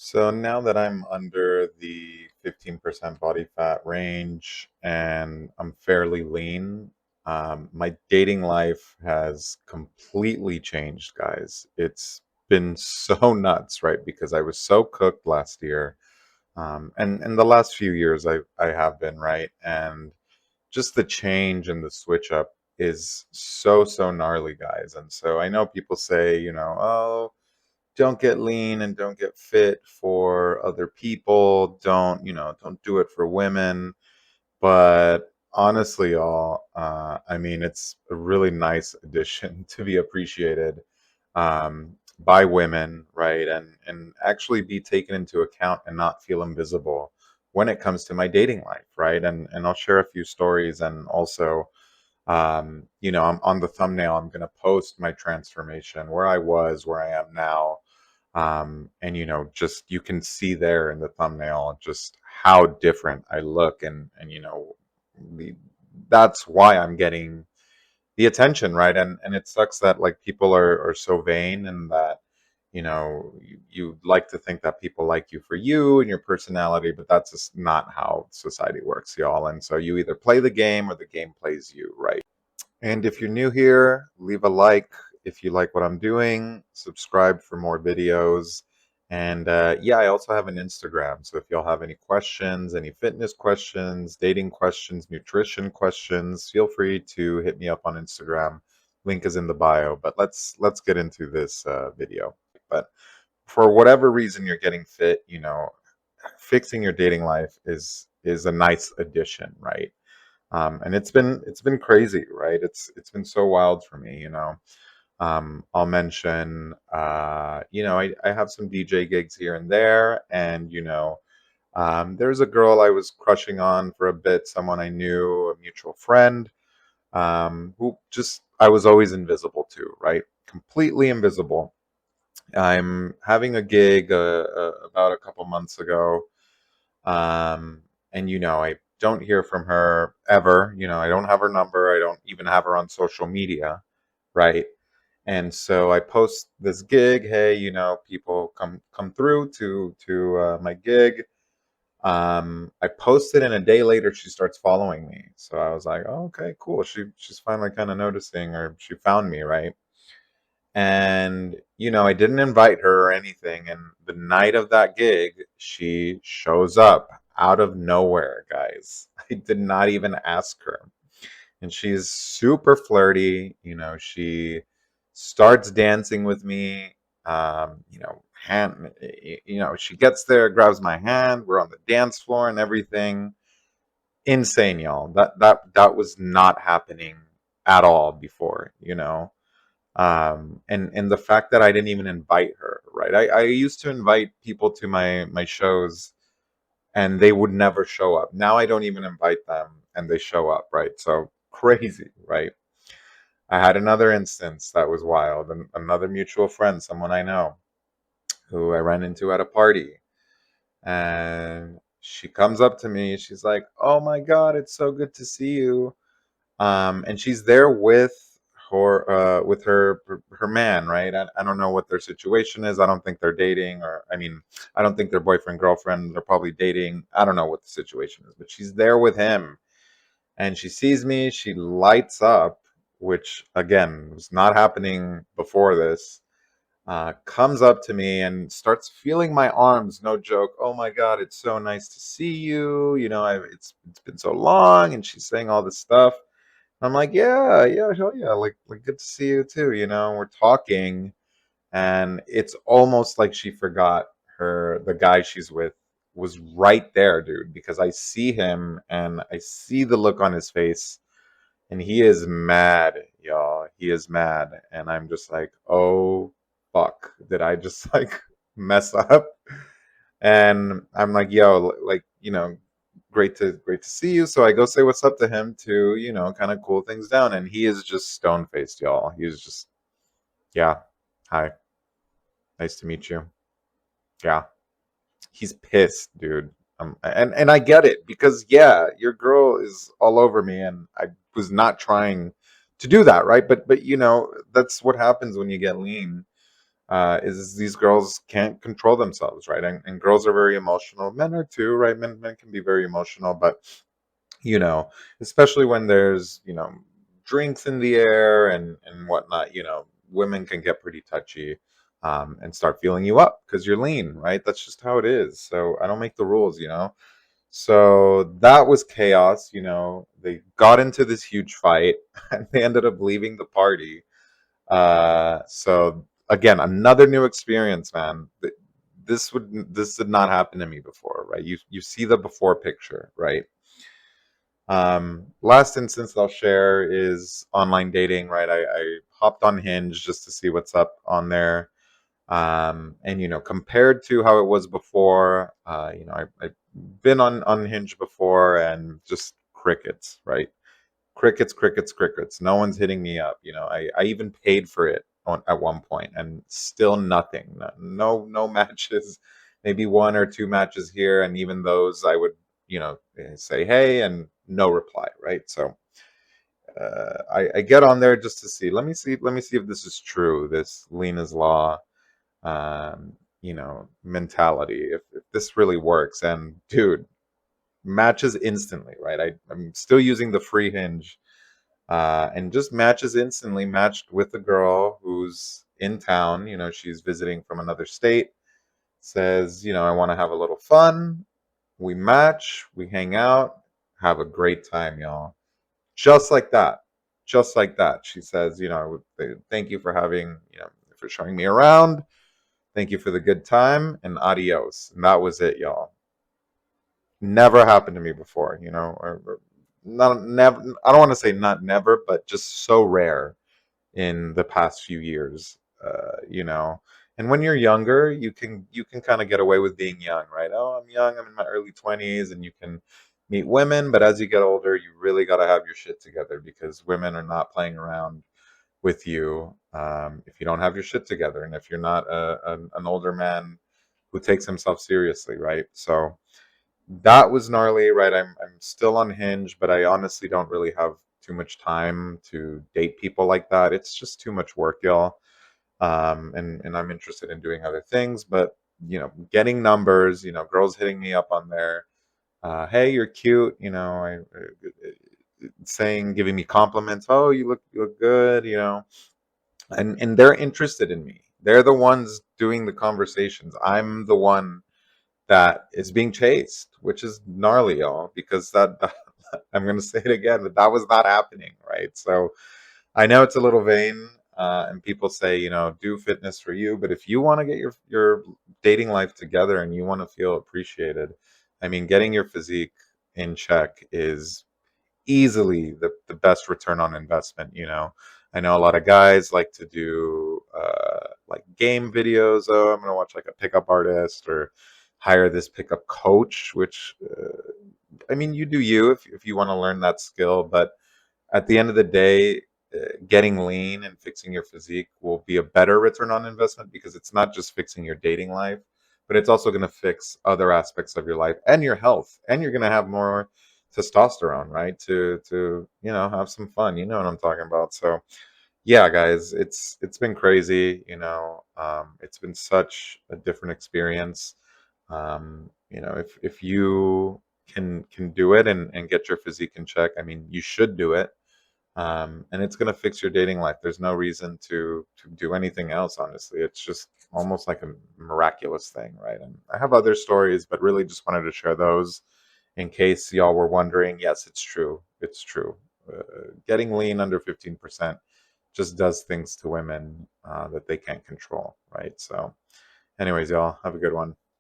So now that I'm under the 15% body fat range and I'm fairly lean, my dating life has completely changed, guys. It's been so nuts, right? Because I was so cooked last year. And the last few years I have been, right? And just the change and the switch up is so gnarly, guys. And so I know people say, oh, don't get lean and don't get fit for other people. Don't do it for women. But honestly, y'all, I mean, it's a really nice addition to be appreciated by women, right? And actually be taken into account and not feel invisible when it comes to my dating life, right? And I'll share a few stories and also I'm on the thumbnail, I'm going to post my transformation, where I was, where I am now. And just you can see there in the thumbnail just how different I look, and the, that's why I'm getting the attention, right? And it sucks that like people are so vain, and that you like to think that people like you for you and your personality, but that's just not how society works, y'all. And so you either play the game or the game plays you, right? And if you're new here, leave a like if you like what I'm doing, subscribe for more videos. And yeah, I also have an Instagram. So if y'all have any questions, any fitness questions, dating questions, nutrition questions, feel free to hit me up on Instagram. Link is in the bio. But let's get into this video. But for whatever reason you're getting fit, fixing your dating life is a nice addition, right? And it's been crazy, right? It's been so wild for me, I'll mention, I have some DJ gigs here and there, and there's a girl I was crushing on for a bit, someone I knew, a mutual friend, who just I was always invisible to, right? Completely invisible. I'm having a gig about a couple months ago, um, and I don't hear from her ever. I don't have her number. I don't even have her on social media, right? And so I post this gig. Hey, people come through to my gig. I posted, and a day later she starts following me. So I was like, oh, okay, cool. She's finally kind of noticing, or she found me, right? And I didn't invite her or anything, and the night of that gig she shows up out of nowhere, guys. I did not even ask her, and she's super flirty. She starts dancing with me. She gets there, grabs my hand, we're on the dance floor and everything. Insane, y'all. That was not happening at all before. And the fact that I didn't even invite her, right? I used to invite people to my shows, and they would never show up. Now I don't even invite them and they show up, right? So crazy, right? I had another instance that was wild, and another mutual friend, someone I know, who I ran into at a party, and she comes up to me, she's like, "Oh my God, it's so good to see you." And she's there with her man, right? I don't know what their situation is. I don't think they're dating, or I mean, I don't think they're boyfriend girlfriend. They're probably dating. I don't know what the situation is, but she's there with him, and she sees me. She lights up, which again was not happening before this. Comes up to me and starts feeling my arms. No joke. Oh my God, it's so nice to see you. It's been so long, and she's saying all this stuff. I'm like, yeah, yeah, hell yeah, like good to see you too. We're talking, and it's almost like she forgot the guy she's with was right there, dude, because I see him and I see the look on his face, and he is mad, y'all. He is mad, and I'm just like, oh fuck, did I just like mess up? And I'm like, yo, like, great to see you. So I go say what's up to him to, kind of cool things down. And he is just stone faced, y'all. He's just, yeah, hi, nice to meet you. Yeah, he's pissed, dude. And I get it, because yeah, your girl is all over me, and I was not trying to do that, right? But that's what happens when you get lean. is these girls can't control themselves, right? And girls are very emotional. Men are too, right? Men can be very emotional, but you know, especially when there's, drinks in the air and whatnot, women can get pretty touchy, and start feeling you up because you're lean, right? That's just how it is. So I don't make the rules. So that was chaos. They got into this huge fight and they ended up leaving the party. So again, another new experience, man. This did not happen to me before, right? You see the before picture, right? Last instance I'll share is online dating, right? I hopped on Hinge just to see what's up on there. And compared to how it was before, I've been on Hinge before and just crickets, right? Crickets, crickets, crickets. No one's hitting me up. I even paid for it at one point, and still nothing. No matches. Maybe one or two matches here, and even those I would, say hey and no reply. Right. So I get on there just to see. Let me see if this is true. This Lena's law, um, mentality. If this really works, and dude, matches instantly. Right. I'm still using the free Hinge, and just matches instantly. Matched with a girl who's in town. She's visiting from another state. Says, I want to have a little fun. We match, we hang out, have a great time, y'all. Just like that. Just like that. She says, thank you for for showing me around. Thank you for the good time and adios. And that was it, y'all. Never happened to me before, or not never. I don't want to say not never, but just so rare in the past few years. And when you're younger, you can kind of get away with being young, right? Oh, I'm young, I'm in my early 20s, and you can meet women. But as you get older, you really got to have your shit together because women are not playing around with you, if you don't have your shit together, and if you're not an older man who takes himself seriously, right? So that was gnarly, right? I'm still on Hinge, but I honestly don't really have too much time to date people like that. It's just too much work, y'all. And I'm interested in doing other things, but getting numbers, girls hitting me up on there. Hey, you're cute. Saying, giving me compliments. Oh, you look good. And they're interested in me. They're the ones doing the conversations. I'm the one that is being chased, which is gnarly, y'all, because I'm going to say it again, that was not happening, right? So I know it's a little vain, and people say, do fitness for you, but if you want to get your dating life together and you want to feel appreciated, I mean, getting your physique in check is easily the best return on investment. I know a lot of guys like to do like game videos. Oh, I'm gonna watch like a pickup artist or hire this pickup coach, which I mean, you do you if you want to learn that skill. But at the end of the day, getting lean and fixing your physique will be a better return on investment because it's not just fixing your dating life, but it's also going to fix other aspects of your life and your health, and you're going to have more testosterone, right? To have some fun. You know what I'm talking about. So yeah, guys, it's been crazy. It's been such a different experience. If you can do it and get your physique in check, I mean, you should do it, and it's going to fix your dating life. There's no reason to do anything else. Honestly, it's just almost like a miraculous thing, right? And I have other stories, but really just wanted to share those in case y'all were wondering. Yes, it's true. It's true. Getting lean under 15% just does things to women that they can't control, right? So, anyways, y'all have a good one.